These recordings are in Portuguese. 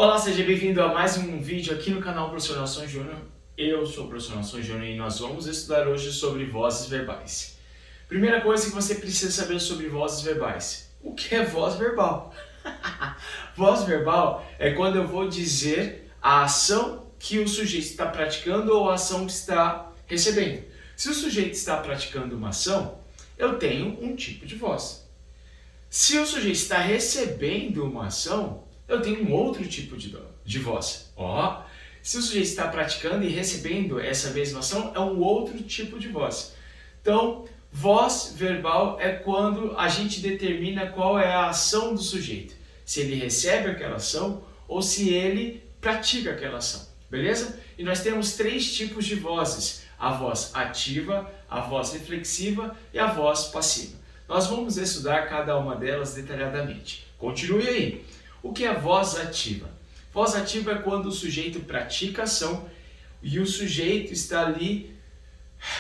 Olá, seja bem-vindo a mais um vídeo aqui no canal Professor Nelson Júnior. Eu sou o Professor Nelson Júnior e nós vamos estudar hoje sobre vozes verbais. Primeira coisa que você precisa saber sobre vozes verbais. O que é voz verbal? Voz verbal é quando eu vou dizer a ação que o sujeito está praticando ou a ação que está recebendo. Se o sujeito está praticando uma ação, eu tenho um tipo de voz. Se o sujeito está recebendo uma ação, eu tenho um outro tipo de voz. Se o sujeito está praticando e recebendo essa mesma ação, é um outro tipo de voz. Então, voz verbal é quando a gente determina qual é a ação do sujeito. Se ele recebe aquela ação ou se ele pratica aquela ação. Beleza? E nós temos três tipos de vozes. A voz ativa, a voz reflexiva e a voz passiva. Nós vamos estudar cada uma delas detalhadamente. Continue aí. O que é voz ativa? Voz ativa é quando o sujeito pratica a ação e o sujeito está ali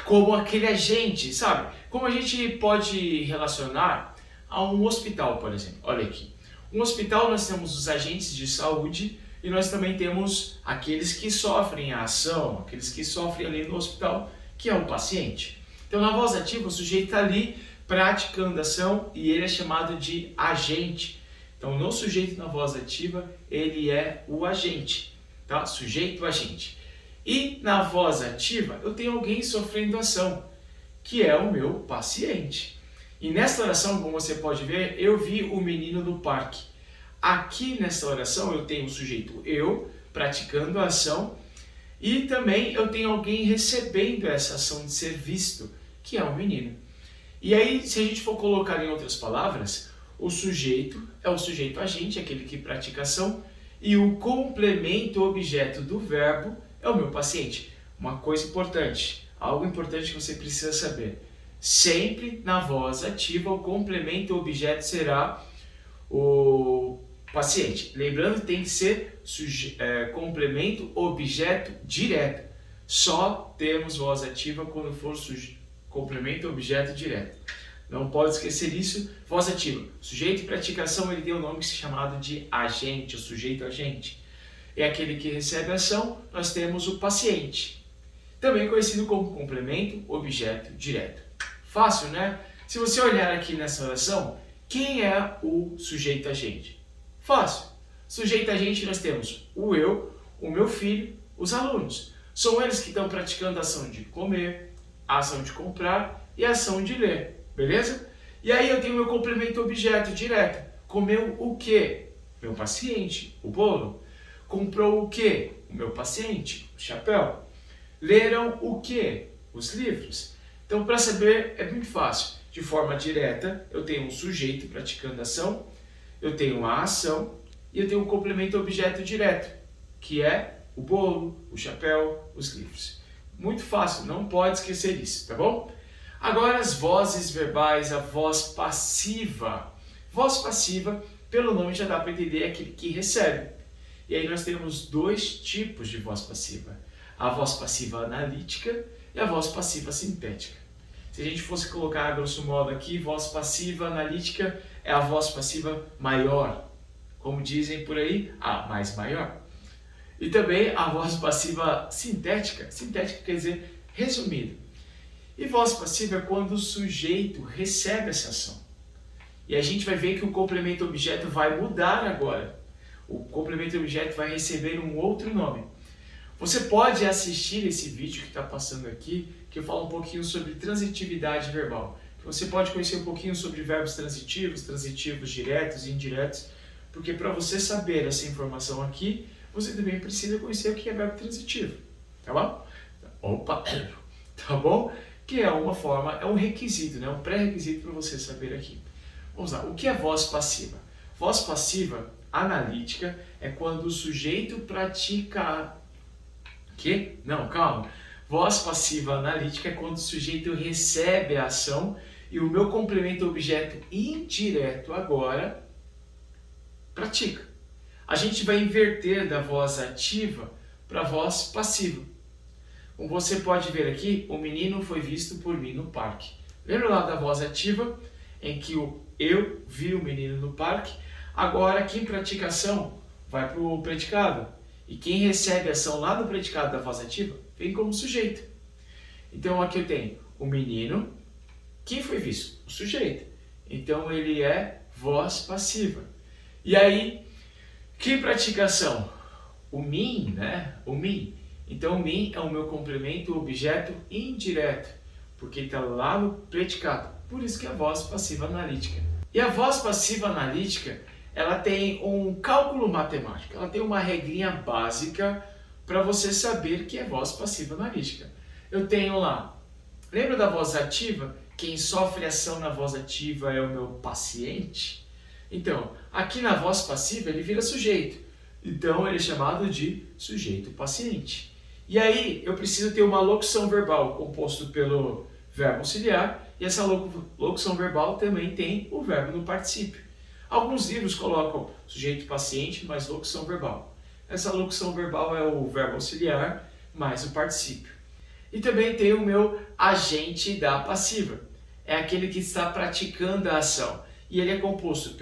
como aquele agente, sabe? Como a gente pode relacionar a um hospital, por exemplo. Olha aqui. Um hospital nós temos os agentes de saúde e nós também temos aqueles que sofrem a ação, aqueles que sofrem ali no hospital, que é o paciente. Então na voz ativa o sujeito está ali praticando a ação e ele é chamado de agente. Então, no sujeito na voz ativa, ele é o agente, tá? Sujeito-agente. E na voz ativa, eu tenho alguém sofrendo ação, que é o meu paciente. E nesta oração, como você pode ver, eu vi o menino no parque. Aqui nesta oração, eu tenho o sujeito eu, praticando a ação, e também eu tenho alguém recebendo essa ação de ser visto, que é o menino. E aí, se a gente for colocar em outras palavras, o sujeito é o sujeito agente, aquele que pratica a ação, e o complemento objeto do verbo é o meu paciente. Uma coisa importante, algo importante que você precisa saber. Sempre na voz ativa, o complemento objeto será o paciente. Lembrando que tem que ser complemento objeto direto. Só temos voz ativa quando for complemento objeto direto. Não pode esquecer isso. Voz ativa. Sujeito e praticação, ele tem um nome chamado de agente, o sujeito agente. É aquele que recebe a ação, nós temos o paciente. Também conhecido como complemento objeto direto. Fácil, né? Se você olhar aqui nessa oração, quem é o sujeito agente? Fácil. Sujeito agente nós temos o eu, o meu filho, os alunos. São eles que estão praticando a ação de comer, a ação de comprar e a ação de ler. Beleza? E aí eu tenho meu complemento objeto direto. Comeu o quê? Meu paciente, o bolo. Comprou o quê? O meu paciente, o chapéu. Leram o quê? Os livros. Então, para saber, é muito fácil. De forma direta, eu tenho um sujeito praticando a ação, eu tenho a ação e eu tenho um complemento objeto direto, que é o bolo, o chapéu, os livros. Muito fácil, não pode esquecer isso, tá bom? Agora as vozes verbais, a voz passiva. Voz passiva, pelo nome já dá para entender, é aquele que recebe. E aí nós temos dois tipos de voz passiva. A voz passiva analítica e a voz passiva sintética. Se a gente fosse colocar, grosso modo aqui, voz passiva analítica é a voz passiva maior. Como dizem por aí, a mais maior. E também a voz passiva sintética. Sintética quer dizer resumido. E voz passiva é quando o sujeito recebe essa ação. E a gente vai ver que o complemento objeto vai mudar agora. O complemento objeto vai receber um outro nome. Você pode assistir esse vídeo que está passando aqui, que eu falo um pouquinho sobre transitividade verbal. Você pode conhecer um pouquinho sobre verbos transitivos, transitivos diretos e indiretos, porque para você saber essa informação aqui, você também precisa conhecer o que é verbo transitivo. Tá bom? Tá bom? Que é uma forma, é um requisito, né? Um pré-requisito para você saber aqui. Vamos lá, o que é voz passiva? Voz passiva analítica é quando o sujeito pratica... Que? Não, calma. Voz passiva analítica é quando o sujeito recebe a ação e o meu complemento objeto indireto agora pratica. A gente vai inverter da voz ativa para a voz passiva. Como você pode ver aqui, o menino foi visto por mim no parque. Lembra lá da voz ativa, em que eu vi o menino no parque? Agora, aqui em praticação, vai para o predicado. E quem recebe a ação lá no predicado da voz ativa vem como sujeito. Então aqui eu tenho o menino. Quem foi visto? O sujeito. Então ele é voz passiva. E aí, quem pratica a ação? O mim, né? O mim. Então o mim é o meu complemento objeto indireto, porque está lá no predicado. Por isso que é a voz passiva analítica. E a voz passiva analítica, ela tem um cálculo matemático, ela tem uma regrinha básica para você saber que é voz passiva analítica. Eu tenho lá, lembra da voz ativa? Quem sofre ação na voz ativa é o meu paciente. Então, aqui na voz passiva ele vira sujeito. Então ele é chamado de sujeito paciente. E aí eu preciso ter uma locução verbal composto pelo verbo auxiliar, e essa locução verbal também tem o verbo no particípio. Alguns livros colocam sujeito paciente mais locução verbal. Essa locução verbal é o verbo auxiliar mais o particípio. E também tem o meu agente da passiva. É aquele que está praticando a ação. E ele é composto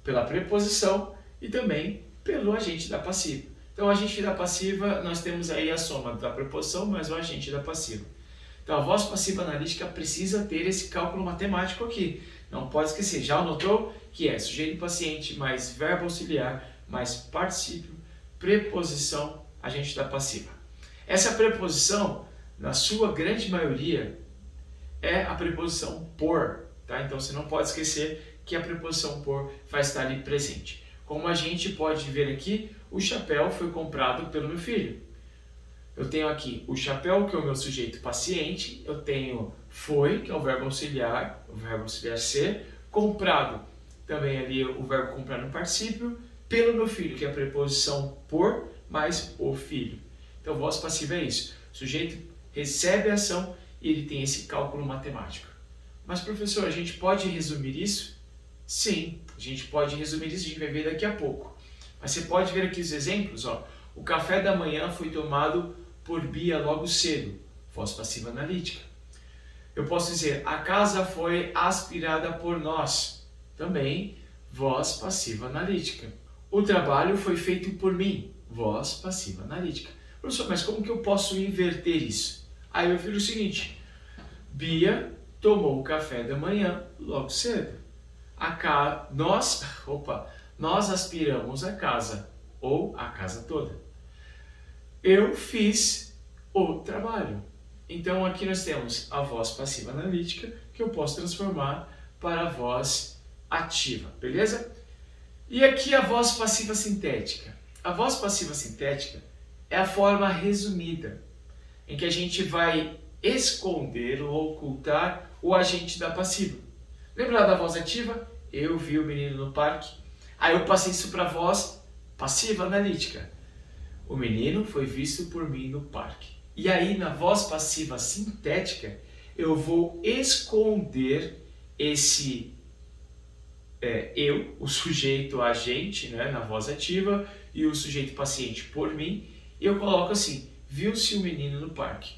pela preposição e também pelo agente da passiva. Então, o agente da passiva, nós temos aí a soma da preposição mais o agente da passiva. Então, a voz passiva analítica precisa ter esse cálculo matemático aqui. Não pode esquecer, já anotou que é sujeito paciente mais verbo auxiliar mais particípio, preposição, agente da passiva. Essa preposição, na sua grande maioria, é a preposição por. Tá? Então, você não pode esquecer que a preposição por vai estar ali presente. Como a gente pode ver aqui, o chapéu foi comprado pelo meu filho. Eu tenho aqui o chapéu, que é o meu sujeito paciente. Eu tenho foi, que é o verbo auxiliar ser. Comprado, também ali o verbo comprar no particípio. Pelo meu filho, que é a preposição por, mais o filho. Então, voz passiva é isso. O sujeito recebe a ação e ele tem esse cálculo matemático. Mas, professor, a gente pode resumir isso? Sim, a gente pode resumir isso, a gente vai ver daqui a pouco. Mas você pode ver aqui os exemplos. Ó. O café da manhã foi tomado por Bia logo cedo. Voz passiva analítica. Eu posso dizer, a casa foi aspirada por nós. Também, voz passiva analítica. O trabalho foi feito por mim. Voz passiva analítica. Professor, mas como que eu posso inverter isso? Aí eu viro o seguinte. Bia tomou o café da manhã logo cedo. Nós aspiramos a casa, ou a casa toda. Eu fiz o trabalho. Então aqui nós temos a voz passiva analítica, que eu posso transformar para a voz ativa, beleza? E aqui a voz passiva sintética. A voz passiva sintética é a forma resumida, em que a gente vai esconder ou ocultar o agente da passiva. Lembra da voz ativa? Eu vi o menino no parque. Aí eu passei isso para a voz passiva analítica. O menino foi visto por mim no parque. E aí na voz passiva sintética, eu vou esconder esse eu, o sujeito agente, né, na voz ativa, e o sujeito paciente por mim. E eu coloco assim, viu-se o menino no parque.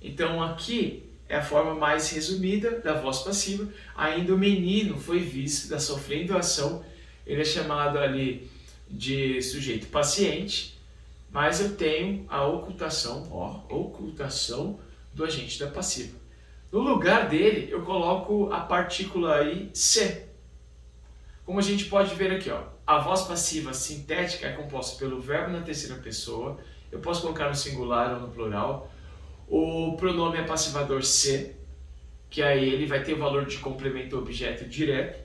Então aqui é a forma mais resumida da voz passiva. Ainda o menino foi visto, está sofrendo ação. Ele é chamado ali de sujeito paciente, mas eu tenho a ocultação do agente da passiva. No lugar dele, eu coloco a partícula aí se. Como a gente pode ver aqui, ó, a voz passiva sintética é composta pelo verbo na terceira pessoa. Eu posso colocar no singular ou no plural. O pronome é passivador se, que aí ele vai ter o valor de complemento objeto direto.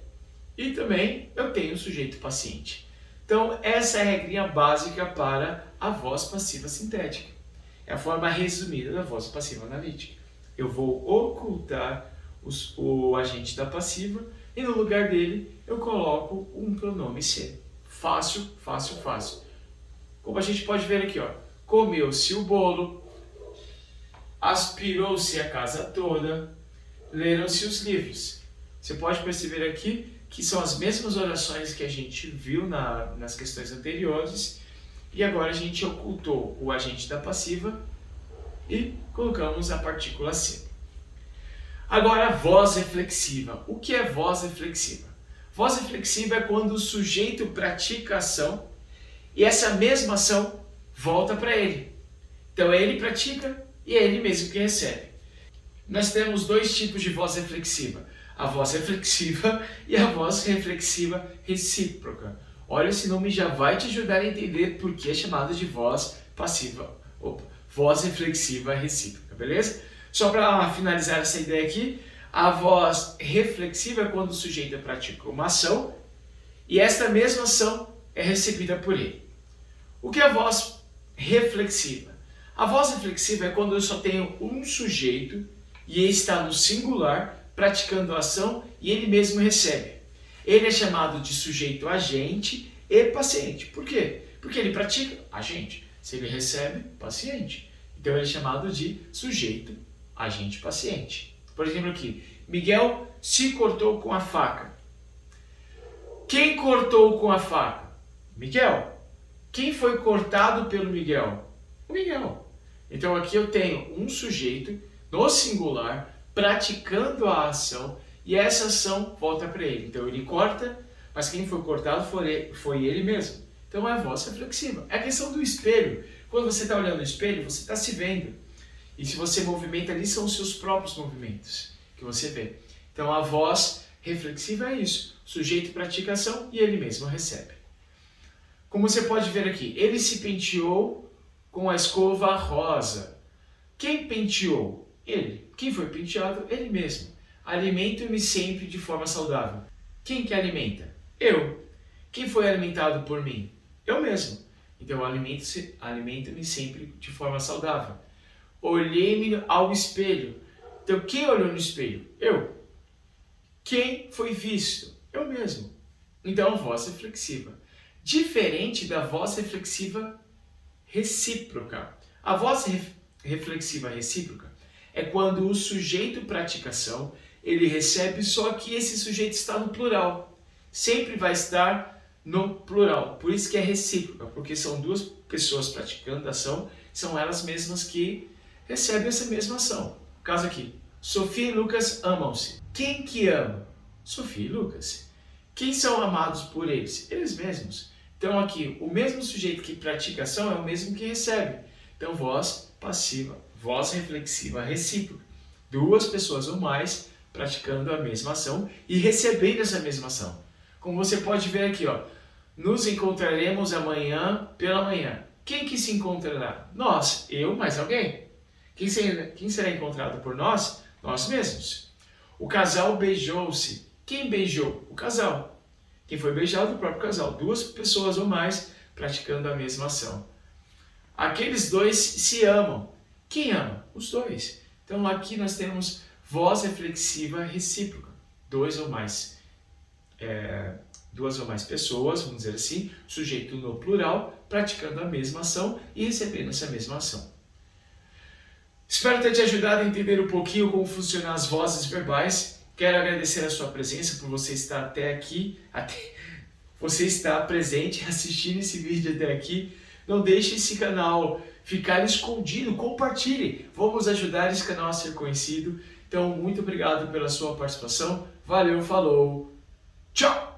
E também eu tenho o sujeito paciente. Então, essa é a regrinha básica para a voz passiva sintética. É a forma resumida da voz passiva analítica. Eu vou ocultar o agente da passiva e no lugar dele eu coloco um pronome se. Fácil, fácil, fácil. Como a gente pode ver aqui, ó, comeu-se o bolo, aspirou-se a casa toda, leram-se os livros. Você pode perceber aqui que são as mesmas orações que a gente viu nas questões anteriores, e agora a gente ocultou o agente da passiva e colocamos a partícula se. Agora, voz reflexiva. O que é voz reflexiva? Voz reflexiva é quando o sujeito pratica a ação e essa mesma ação volta para ele. Então ele pratica e é ele mesmo que recebe. Nós temos dois tipos de voz reflexiva. A voz reflexiva e a voz reflexiva recíproca. Olha, esse nome já vai te ajudar a entender por que é chamado de voz passiva. Voz reflexiva recíproca, beleza? Só para finalizar essa ideia aqui, a voz reflexiva é quando o sujeito pratica uma ação e esta mesma ação é recebida por ele. O que é a voz reflexiva? A voz reflexiva é quando eu só tenho um sujeito e ele está no singular praticando a ação e ele mesmo recebe. Ele é chamado de sujeito agente e paciente. Por quê? Porque ele pratica agente. Se ele recebe, paciente. Então ele é chamado de sujeito agente paciente. Por exemplo aqui, Miguel se cortou com a faca. Quem cortou com a faca? Miguel. Quem foi cortado pelo Miguel? O Miguel. Então aqui eu tenho um sujeito no singular praticando a ação e essa ação volta para ele. Então ele corta, mas quem foi cortado foi ele mesmo. Então é a voz reflexiva. É a questão do espelho. Quando você está olhando no espelho, você está se vendo. E se você movimenta ali, são os seus próprios movimentos que você vê. Então a voz reflexiva é isso. O sujeito pratica a ação e ele mesmo recebe. Como você pode ver aqui, ele se penteou com a escova rosa. Quem penteou? Ele. Quem foi penteado? Ele mesmo. Alimento-me sempre de forma saudável. Quem que alimenta? Eu. Quem foi alimentado por mim? Eu mesmo. Então alimento-me sempre de forma saudável. Olhei-me ao espelho. Então quem olhou no espelho? Eu. Quem foi visto? Eu mesmo. Então voz reflexiva. Diferente da voz reflexiva recíproca. A voz reflexiva recíproca é quando o sujeito pratica ação, ele recebe, só que esse sujeito está no plural. Sempre vai estar no plural. Por isso que é recíproca, porque são duas pessoas praticando a ação, são elas mesmas que recebem essa mesma ação. No caso aqui, Sofia e Lucas amam-se. Quem que ama? Sofia e Lucas. Quem são amados por eles? Eles mesmos. Então aqui, o mesmo sujeito que pratica a ação é o mesmo que recebe. Então voz passiva, voz reflexiva recíproca. Duas pessoas ou mais praticando a mesma ação e recebendo essa mesma ação. Como você pode ver aqui, ó, nos encontraremos amanhã pela manhã. Quem que se encontrará? Nós, eu mais alguém. Quem será encontrado por nós? Nós mesmos. O casal beijou-se. Quem beijou? O casal. Quem foi beijado? O próprio casal. Duas pessoas ou mais praticando a mesma ação. Aqueles dois se amam. Quem ama? Os dois. Então aqui nós temos voz reflexiva recíproca. Duas ou mais pessoas, vamos dizer assim, sujeito no plural, praticando a mesma ação e recebendo essa mesma ação. Espero ter te ajudado a entender um pouquinho como funcionam as vozes verbais. Quero agradecer a sua presença por você estar até aqui, você estar presente, assistindo esse vídeo até aqui. Não deixe esse canal ficar escondido, compartilhe. Vamos ajudar esse canal a ser conhecido. Então, muito obrigado pela sua participação. Valeu, falou, tchau!